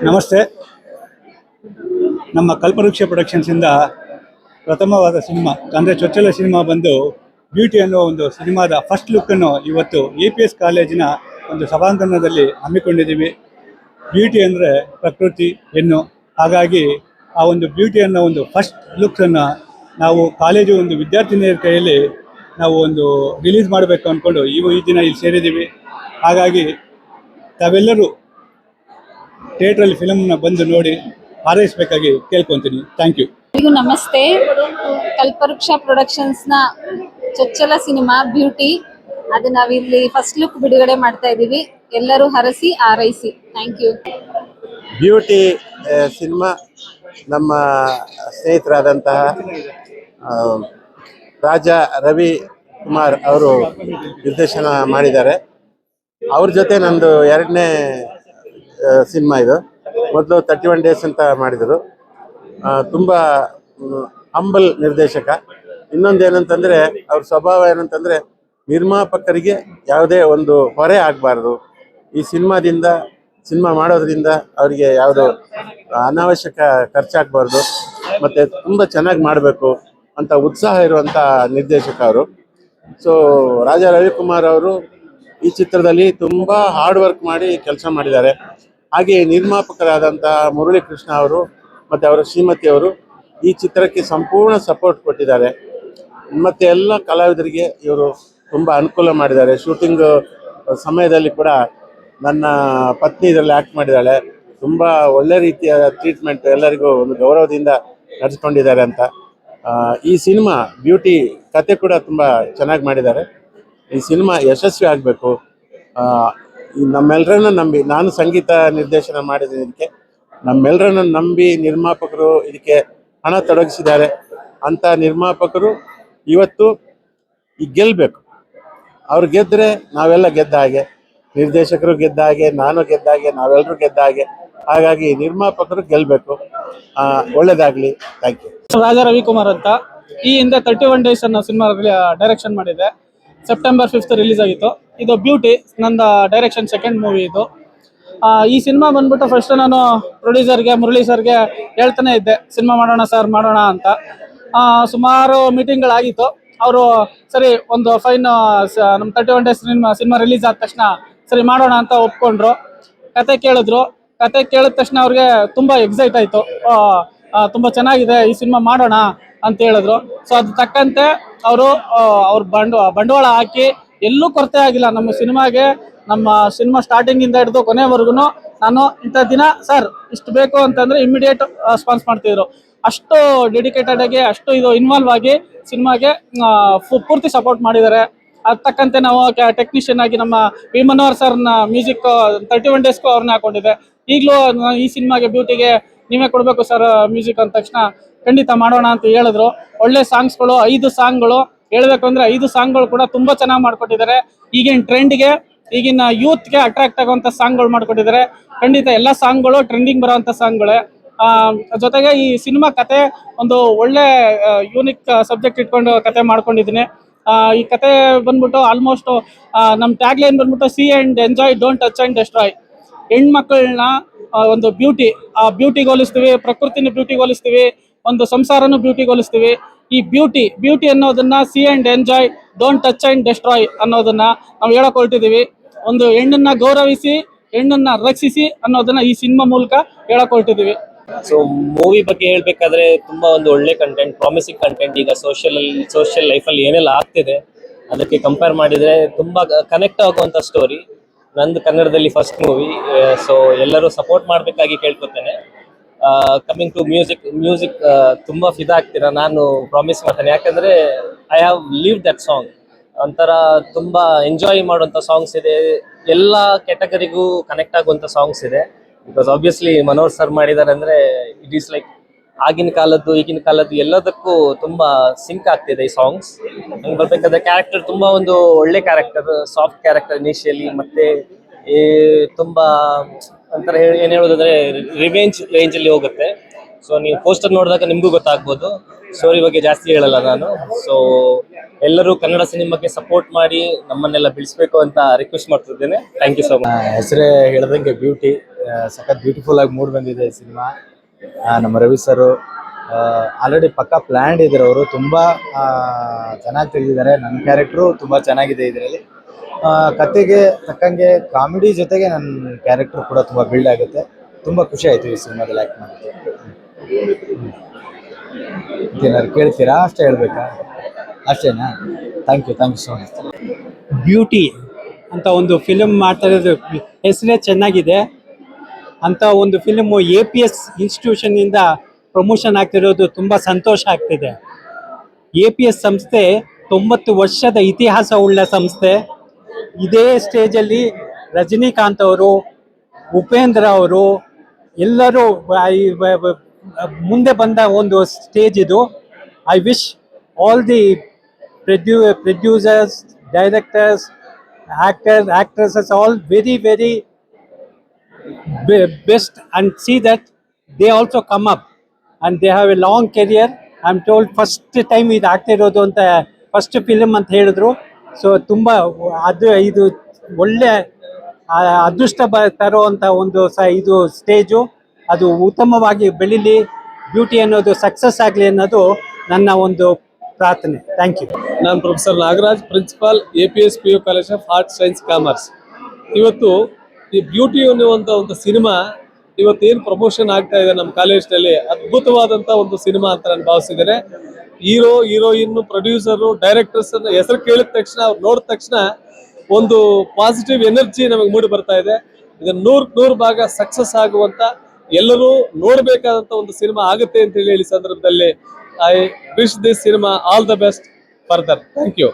ನಮಸ್ತೆ. ನಮ್ಮ ಕಲ್ಪವೃಕ್ಷ ಪ್ರೊಡಕ್ಷನ್ಸಿಂದ ಪ್ರಥಮವಾದ ಸಿನಿಮಾ ಅಂದರೆ ಚೊಚ್ಚಲ ಸಿನಿಮಾ ಬಂದು ಬ್ಯೂಟಿ ಅನ್ನೋ ಒಂದು ಸಿನಿಮಾದ ಫಸ್ಟ್ ಲುಕ್ಕನ್ನು ಇವತ್ತು APS ಕಾಲೇಜಿನ ಒಂದು ಸಭಾಂಗಣದಲ್ಲಿ ಹಮ್ಮಿಕೊಂಡಿದ್ದೀವಿ. ಬ್ಯೂಟಿ ಅಂದರೆ ಪ್ರಕೃತಿ ಹೆಣ್ಣು, ಹಾಗಾಗಿ ಆ ಒಂದು ಬ್ಯೂಟಿ ಅನ್ನೋ ಒಂದು ಫಸ್ಟ್ ಲುಕ್ಕನ್ನು ನಾವು ಕಾಲೇಜು ಒಂದು ವಿದ್ಯಾರ್ಥಿನಿಯರ ಕೈಯಲ್ಲಿ ನಾವು ಒಂದು ರಿಲೀಸ್ ಮಾಡಬೇಕು ಅಂದ್ಕೊಂಡು ಈ ದಿನ ಇಲ್ಲಿ ಸೇರಿದ್ದೀವಿ. ಹಾಗಾಗಿ ತಾವೆಲ್ಲರೂ ಥಿಯೇಟ್ರಲ್ಲಿ ಫಿಲಮ್ನ ಬಂದು ನೋಡಿ ಹಾರೈಸಬೇಕಾಗಿ ಕೇಳ್ಕೊತೀನಿ. Thank you. ಎಲ್ರಿಗೂ ನಮಸ್ತೆ. ಕಲ್ಪವೃಕ್ಷ ಪ್ರೊಡಕ್ಷನ್ಸ್ನ ಚೊಚ್ಚಲ ಸಿನಿಮಾ ಬ್ಯೂಟಿ, ಅದು ನಾವಿಲ್ಲಿ ಫಸ್ಟ್ ಲುಕ್ ಬಿಡುಗಡೆ ಮಾಡ್ತಾ ಇದ್ದೀವಿ. ಎಲ್ಲರೂ ಹರಸಿ ಹಾರೈಸಿ. Thank you. ಬ್ಯೂಟಿ ಸಿನಿಮಾ ನಮ್ಮ ಸ್ನೇಹಿತರಾದಂತಹ ರಾಜಾ ರವಿ ಕುಮಾರ್ ಅವರು ನಿರ್ದೇಶನ ಮಾಡಿದ್ದಾರೆ. ಅವ್ರ ಜೊತೆ ನಂದು ಎರಡನೇ ಸಿನಿಮಾ ಇದು. ಮೊದಲು 31 ಡೇಸ್ ಅಂತ ಮಾಡಿದರು. ತುಂಬ ಹಂಬಲ್ ನಿರ್ದೇಶಕ. ಇನ್ನೊಂದು ಏನಂತಂದರೆ ಅವ್ರ ಸ್ವಭಾವ ಏನಂತಂದರೆ ನಿರ್ಮಾಪಕರಿಗೆ ಯಾವುದೇ ಒಂದು ಹೊರೆ ಆಗಬಾರ್ದು. ಈ ಸಿನಿಮಾ ಮಾಡೋದ್ರಿಂದ ಅವರಿಗೆ ಯಾವುದೋ ಅನಾವಶ್ಯಕ ಖರ್ಚಾಗಬಾರ್ದು ಮತ್ತು ತುಂಬ ಚೆನ್ನಾಗಿ ಮಾಡಬೇಕು ಅಂತ ಉತ್ಸಾಹ ಇರುವಂಥ ನಿರ್ದೇಶಕ ಅವರು. ಸೊ ರಾಜಾ ರವಿಕುಮಾರ್ ಅವರು ಈ ಚಿತ್ರದಲ್ಲಿ ತುಂಬ ಹಾರ್ಡ್ ವರ್ಕ್ ಮಾಡಿ ಕೆಲಸ ಮಾಡಿದ್ದಾರೆ. ಹಾಗೆ ನಿರ್ಮಾಪಕರಾದಂಥ ಮುರಳಿ ಕೃಷ್ಣ ಅವರು ಮತ್ತು ಅವರ ಶ್ರೀಮತಿಯವರು ಈ ಚಿತ್ರಕ್ಕೆ ಸಂಪೂರ್ಣ ಸಪೋರ್ಟ್ ಕೊಟ್ಟಿದ್ದಾರೆ. ಮತ್ತು ಎಲ್ಲ ಕಲಾವಿದರಿಗೆ ಇವರು ತುಂಬ ಅನುಕೂಲ ಮಾಡಿದ್ದಾರೆ. ಶೂಟಿಂಗ್ ಸಮಯದಲ್ಲಿ ಕೂಡ ನನ್ನ ಪತ್ನಿ ಇದರಲ್ಲಿ ಆ್ಯಕ್ಟ್ ಮಾಡಿದ್ದಾಳೆ. ತುಂಬ ಒಳ್ಳೆ ರೀತಿಯ ಟ್ರೀಟ್ಮೆಂಟ್, ಎಲ್ಲರಿಗೂ ಒಂದು ಗೌರವದಿಂದ ನಡೆಸ್ಕೊಂಡಿದ್ದಾರೆ ಅಂತ. ಈ ಸಿನಿಮಾ ಬ್ಯೂಟಿ ಕತೆ ಕೂಡ ತುಂಬ ಚೆನ್ನಾಗಿ ಮಾಡಿದ್ದಾರೆ. ಈ ಸಿನಿಮಾ ಯಶಸ್ವಿ ಆಗಬೇಕು. ನಮ್ಮೆಲ್ಲರನ್ನ ನಂಬಿ, ನಾನು ಸಂಗೀತ ನಿರ್ದೇಶನ ಮಾಡಿದ್ದೀನಿ ಇದಕ್ಕೆ, ನಮ್ಮೆಲ್ಲರನ್ನ ನಂಬಿ ನಿರ್ಮಾಪಕರು ಇದಕ್ಕೆ ಹಣ ತೊಡಗಿಸಿದ್ದಾರೆ. ಅಂಥ ನಿರ್ಮಾಪಕರು ಇವತ್ತು ಈಗ ಗೆಲ್ಲಬೇಕು. ಅವ್ರು ಗೆದ್ದರೆ ನಾವೆಲ್ಲ ಗೆದ್ದ ಹಾಗೆ, ನಿರ್ದೇಶಕರು ಗೆದ್ದ ಹಾಗೆ, ನಾನು ಗೆದ್ದ ಹಾಗೆ, ನಾವೆಲ್ಲರೂ ಗೆದ್ದ ಹಾಗೆ. ಹಾಗಾಗಿ ನಿರ್ಮಾಪಕರು ಗೆಲ್ಲಬೇಕು. ಒಳ್ಳೇದಾಗಲಿ. Thank you. ರಾಜಾ ರವಿಕುಮಾರ್ ಅಂತ ಈ ಹಿಂದೆ 31 ಡೇಸ್ ಅನ್ನೋ ಸಿನಿಮಾ ಡೈರೆಕ್ಷನ್ ಮಾಡಿದೆ. ಸೆಪ್ಟೆಂಬರ್ 5 ರಿಲೀಸ್ ಆಗಿತ್ತು. ಇದು ಬ್ಯೂಟಿ ನಂದು ಡೈರೆಕ್ಷನ್ ಸೆಕೆಂಡ್ ಮೂವಿ ಇದು. ಈ ಸಿನಿಮಾ ಬಂದ್ಬಿಟ್ಟು ಫಸ್ಟ್ ನಾನು ಪ್ರೊಡ್ಯೂಸರ್ಗೆ ಮುರಳಿ ಸರ್ಗೆ ಹೇಳ್ತಾನೆ ಇದ್ದೆ, ಸಿನಿಮಾ ಮಾಡೋಣ ಸರ್ ಮಾಡೋಣ ಅಂತ. ಸುಮಾರು ಮೀಟಿಂಗ್ಗಳಾಗಿತ್ತು. ಅವರು ಸರಿ ಒಂದು ಫೈನ್ ನಮ್ಮ 31 ಡೇಸ್ ಸಿನಿಮಾ ರಿಲೀಸ್ ಆದ ತಕ್ಷಣ ಸರಿ ಮಾಡೋಣ ಅಂತ ಒಪ್ಕೊಂಡ್ರು. ಕತೆ ಕೇಳಿದ್ರು. ಕತೆ ಕೇಳಿದ ತಕ್ಷಣ ಅವ್ರಿಗೆ ತುಂಬ ಎಕ್ಸೈಟ್ ಆಯಿತು. ತುಂಬ ಚೆನ್ನಾಗಿದೆ, ಈ ಸಿನಿಮಾ ಮಾಡೋಣ ಅಂತ ಹೇಳಿದ್ರು. ಸೊ ಅದು ತಕ್ಕಂತೆ ಅವ್ರು ಬಂಡವಾಳ ಹಾಕಿ ಎಲ್ಲೂ ಕೊರತೆ ಆಗಿಲ್ಲ ನಮ್ಮ ಸಿನಿಮಾಗೆ. ನಮ್ಮ ಸಿನಿಮಾ ಸ್ಟಾರ್ಟಿಂಗಿಂದ ಹಿಡಿದು ಕೊನೆವರೆಗೂ ನಾನು ಇಂಥ ದಿನ ಸರ್ ಇಷ್ಟು ಬೇಕು ಅಂತಂದರೆ ಇಮಿಡಿಯೇಟ್ ರೆಸ್ಪಾನ್ಸ್ ಮಾಡ್ತಿದ್ರು. ಅಷ್ಟು ಡೆಡಿಕೇಟೆಡ್ ಆಗಿ, ಅಷ್ಟು ಇದು ಇನ್ವಾಲ್ವ್ ಆಗಿ ಸಿನಿಮಾಗೆ ಪೂರ್ತಿ ಸಪೋರ್ಟ್ ಮಾಡಿದ್ದಾರೆ. ಅದು ತಕ್ಕಂತೆ ನಾವು ಟೆಕ್ನಿಷಿಯನ್ ಆಗಿ ನಮ್ಮ ವಿ ಮನೋಹರ್ ಸರ್ನ ಮ್ಯೂಸಿಕ್ 31 ಡೇಸ್ಗೂ ಅವ್ರನ್ನ ಹಾಕೊಂಡಿದ್ದೆ. ಈಗಲೂ ಈ ಸಿನಿಮಾಗೆ ಬ್ಯೂಟಿಗೆ ನೀವೇ ಕೊಡಬೇಕು ಸರ್ ಮ್ಯೂಸಿಕ್ ಅಂದ ತಕ್ಷಣ ಖಂಡಿತ ಮಾಡೋಣ ಅಂತ ಹೇಳಿದ್ರು. ಒಳ್ಳೆ ಸಾಂಗ್ಸ್ಗಳು 5 ಸಾಂಗ್ಗಳು ಹೇಳಬೇಕು ಅಂದರೆ 5 ಸಾಂಗ್ಗಳು ಕೂಡ ತುಂಬ ಚೆನ್ನಾಗಿ ಮಾಡಿಕೊಟ್ಟಿದ್ದಾರೆ. ಈಗಿನ ಟ್ರೆಂಡ್ಗೆ, ಈಗಿನ ಯೂತ್ಗೆ ಅಟ್ರಾಕ್ಟ್ ಆಗುವಂಥ ಸಾಂಗ್ಗಳು ಮಾಡಿಕೊಟ್ಟಿದ್ದಾರೆ. ಖಂಡಿತ ಎಲ್ಲ ಸಾಂಗ್ಗಳು ಟ್ರೆಂಡಿಂಗ್ ಬರೋವಂಥ ಸಾಂಗ್ಗಳೇ. ಜೊತೆಗೆ ಈ ಸಿನಿಮಾ ಕತೆ ಒಂದು ಒಳ್ಳೆ ಯೂನಿಕ್ ಸಬ್ಜೆಕ್ಟ್ ಇಟ್ಕೊಂಡು ಕತೆ ಮಾಡ್ಕೊಂಡಿದ್ದೀನಿ. ಈ ಕತೆ ಬಂದ್ಬಿಟ್ಟು ಆಲ್ಮೋಸ್ಟ್ ನಮ್ಮ ಟ್ಯಾಗ್ ಲೈನ್ ಬಂದ್ಬಿಟ್ಟು see and enjoy, don't touch and destroy. ಹೆಣ್ಮಕ್ಳನ್ನ ಒಂದು ಬ್ಯೂಟಿಗೆ ಹೋಲಿಸ್ತೀವಿ, ಪ್ರಕೃತಿನ ಬ್ಯೂಟಿಗೆ ಹೋಲಿಸ್ತೀವಿ, ಒಂದು ಸಂಸಾರನೂ ಬ್ಯೂಟಿಗೆ ಹೋಲಿಸ್ತೀವಿ. ಈ ಬ್ಯೂಟಿ ಅನ್ನೋದನ್ನ C and enjoy, don't touch and destroy ಅನ್ನೋದನ್ನ ನಾವು ಹೇಳಕ್ ಹೊರಟಿದ್ದೀವಿ. ಒಂದು ಹೆಣ್ಣನ್ನ ಗೌರವಿಸಿ, ಹೆಣ್ಣನ್ನ ರಕ್ಷಿಸಿ ಅನ್ನೋದನ್ನ ಈ ಸಿನಿಮಾ ಮೂಲಕ ಹೇಳಕ್ ಹೊರಟಿದ್ದೀವಿ. ಸೊ ಮೂವಿ ಬಗ್ಗೆ ಹೇಳ್ಬೇಕಾದ್ರೆ ತುಂಬಾ ಒಂದು ಒಳ್ಳೆ ಕಂಟೆಂಟ್, ಪ್ರಾಮಿಸಿಂಗ್ ಕಂಟೆಂಟ್. ಈಗ ಸೋಷಿಯಲ್ ಲೈಫಲ್ಲಿ ಏನೆಲ್ಲ ಆಗ್ತಿದೆ ಅದಕ್ಕೆ ಕಂಪೇರ್ ಮಾಡಿದ್ರೆ ತುಂಬಾ ಕನೆಕ್ಟ್ ಆಗುವಂತ ಸ್ಟೋರಿ. ನಂದು ಕನ್ನಡದಲ್ಲಿ ಫಸ್ಟ್ ಮೂವಿ. ಸೊ ಎಲ್ಲರೂ ಸಪೋರ್ಟ್ ಮಾಡಬೇಕಾಗಿ ಕೇಳ್ಕೊತೇನೆ. ಕಮಿಂಗ್ ಟು ಮ್ಯೂಸಿಕ್ ತುಂಬ ಫಿದಾ ಆಗ್ತೀರಾ, ನಾನು ಪ್ರಾಮಿಸ್ ಮಾಡ್ತೇನೆ. ಯಾಕಂದರೆ I have leave that song. ಒಂಥರ ತುಂಬ ಎಂಜಾಯ್ ಮಾಡುವಂಥ ಸಾಂಗ್ಸ್ ಇದೆ, ಎಲ್ಲ ಕ್ಯಾಟಗರಿಗೂ ಕನೆಕ್ಟ್ ಆಗುವಂಥ ಸಾಂಗ್ಸ್ ಇದೆ. ಬಿಕಾಸ್ ಆಬ್ವಿಯಸ್ಲಿ ಮನೋಹರ್ ಸರ್ ಮಾಡಿದ್ದಾರೆ ಅಂದರೆ ಇಟ್ ಈಸ್ ಲೈಕ್ ಆಗಿನ ಕಾಲದ್ದು ಈಗಿನ ಕಾಲದ್ದು ಎಲ್ಲದಕ್ಕೂ ತುಂಬ ಸಿಂಕ್ ಆಗ್ತಿದೆ ಈ ಸಾಂಗ್ಸ್. ನಂಗೆ ಬರ್ಬೇಕಾದ್ರೆ ಕ್ಯಾರೆಕ್ಟರ್ ತುಂಬ ಒಂದು ಒಳ್ಳೆ ಕ್ಯಾರೆಕ್ಟರ್, ಸಾಫ್ಟ್ ಕ್ಯಾರೆಕ್ಟರ್ ಇನಿಷಿಯಲಿ, ಮತ್ತೆ ತುಂಬ ಒಂಥರ ಏನು ಹೇಳೋದಂದ್ರೆ ರಿವೆಂಜ್ ರೇಂಜಲ್ಲಿ ಹೋಗುತ್ತೆ. ಸೊ ನೀವು ಪೋಸ್ಟರ್ ನೋಡಿದಾಗ ನಿಮಗೂ ಗೊತ್ತಾಗ್ಬೋದು. ಸ್ಟೋರಿ ಬಗ್ಗೆ ಜಾಸ್ತಿ ಹೇಳಲ್ಲ ನಾನು. ಸೊ ಎಲ್ಲರೂ ಕನ್ನಡ ಸಿನಿಮಾಕ್ಕೆ ಸಪೋರ್ಟ್ ಮಾಡಿ ನಮ್ಮನ್ನೆಲ್ಲ ಬೆಳೆಸಬೇಕು ಅಂತ ರಿಕ್ವೆಸ್ಟ್ ಮಾಡ್ತಿದ್ದೇನೆ. Thank you so much. ಹೆಸರೇ ಹೇಳ್ದಂಗೆ ಬ್ಯೂಟಿ, ಸಖತ್ ಬ್ಯೂಟಿಫುಲ್ ಆಗಿ ಮೂಡ್ ಬಂದಿದೆ ಸಿನಿಮಾ. ನಮ್ಮ ರವಿ ಸರ್ ಆಲ್ರೆಡಿ ಪಕ್ಕ ಪ್ಲ್ಯಾಂಡ್ ಇದ್ದಾರೆ, ಅವರು ತುಂಬ ಚೆನ್ನಾಗಿ ತೆಗೆದಿದ್ದಾರೆ. ನನ್ನ ಕ್ಯಾರೆಕ್ಟ್ರು ತುಂಬ ಚೆನ್ನಾಗಿದೆ ಇದರಲ್ಲಿ. ಕತೆಗೆ ತಕ್ಕಂಗೆ ಕಾಮಿಡಿ ಜೊತೆಗೆ ನನ್ನ ಕ್ಯಾರೆಕ್ಟರ್ ಕೂಡ ತುಂಬ ಬಿಲ್ಡ್ ಆಗುತ್ತೆ. ತುಂಬ ಖುಷಿ ಆಯಿತು ಈ ಸಿನಿಮಾದಲ್ಲಿ ಆ್ಯಕ್ಟ್ ಮಾಡೋಕ್ಕೆ. ಏನಾದ್ರು ಕೇಳ್ತೀರಾ? ಅಷ್ಟೇ ಹೇಳ್ಬೇಕಾ? ಅಷ್ಟೇನಾ? Thank you so much. Beauty ಅಂತ ಒಂದು ಫಿಲಮ್ ಮಾಡ್ತಾ ಇರೋದು ಹೆಸರೇ ಚೆನ್ನಾಗಿದೆ. ಅಂತ ಒಂದು ಫಿಲಮು APS ಇನ್ಸ್ಟಿಟ್ಯೂಷನ್ನಿಂದ ಪ್ರಮೋಷನ್ ಆಗ್ತಿರೋದು ತುಂಬ ಸಂತೋಷ ಆಗ್ತಿದೆ. APS ಸಂಸ್ಥೆ 90 ವರ್ಷದ ಇತಿಹಾಸ ಉಳ್ಳ ಸಂಸ್ಥೆ. ಇದೇ ಸ್ಟೇಜಲ್ಲಿ ರಜನಿಕಾಂತ್ ಅವರು, ಉಪೇಂದ್ರ ಅವರು ಎಲ್ಲರೂ ಮುಂದೆ ಬಂದ ಒಂದು ಸ್ಟೇಜ್ ಇದು. I wish all the producers, directors, actresses, all very best, and see that they also come up and they have a long career. I'm told first time ಇದು ಆಗ್ತಿರೋದು ಅಂತ, ಫಸ್ಟ್ ಫಿಲಮ್ ಅಂತ ಹೇಳಿದ್ರು. ಸೊ ತುಂಬ ಇದು ಒಳ್ಳೆ ಅದೃಷ್ಟ ತರುವಂಥ ಒಂದು ಇದು ಸ್ಟೇಜು. ಅದು ಉತ್ತಮವಾಗಿ ಬೆಳೀಲಿ, ಬ್ಯೂಟಿ ಅನ್ನೋದು ಸಕ್ಸಸ್ ಆಗಲಿ ಅನ್ನೋದು ನನ್ನ ಒಂದು ಪ್ರಾರ್ಥನೆ. Thank you. ನಾನು professor Nagaraj, principal APS PU college of arts science commerce. ಇವತ್ತು ಈ ಬ್ಯೂಟಿ ಅನ್ನುವಂಥ ಒಂದು ಸಿನಿಮಾ ಇವತ್ತೇನು ಪ್ರಮೋಷನ್ ಆಗ್ತಾ ಇದೆ ನಮ್ಮ ಕಾಲೇಜ್ನಲ್ಲಿ, ಅದ್ಭುತವಾದಂಥ ಒಂದು ಸಿನಿಮಾ ಅಂತ ನಾನು ಭಾವಿಸಿದ್ದೇನೆ. ಹೀರೋ, ಹೀರೋಯಿನ್, ಪ್ರೊಡ್ಯೂಸರು, ಡೈರೆಕ್ಟರ್ಸ್ ಹೆಸರು ಕೇಳಿದ ತಕ್ಷಣ, ಅವ್ರು ನೋಡಿದ ತಕ್ಷಣ ಒಂದು ಪಾಸಿಟಿವ್ ಎನರ್ಜಿ ನಮಗೆ ಮೂಡಿ ಬರ್ತಾ ಇದೆ. ಇದನ್ನು 100% ಭಾಗ ಸಕ್ಸಸ್ ಆಗುವಂತ, ಎಲ್ಲರೂ ನೋಡಬೇಕಾದಂತ ಒಂದು ಸಿನಿಮಾ ಆಗುತ್ತೆ ಅಂತ ಹೇಳಿ ಈ ಸಂದರ್ಭದಲ್ಲಿ I wish this cinema all the best further. Thank you.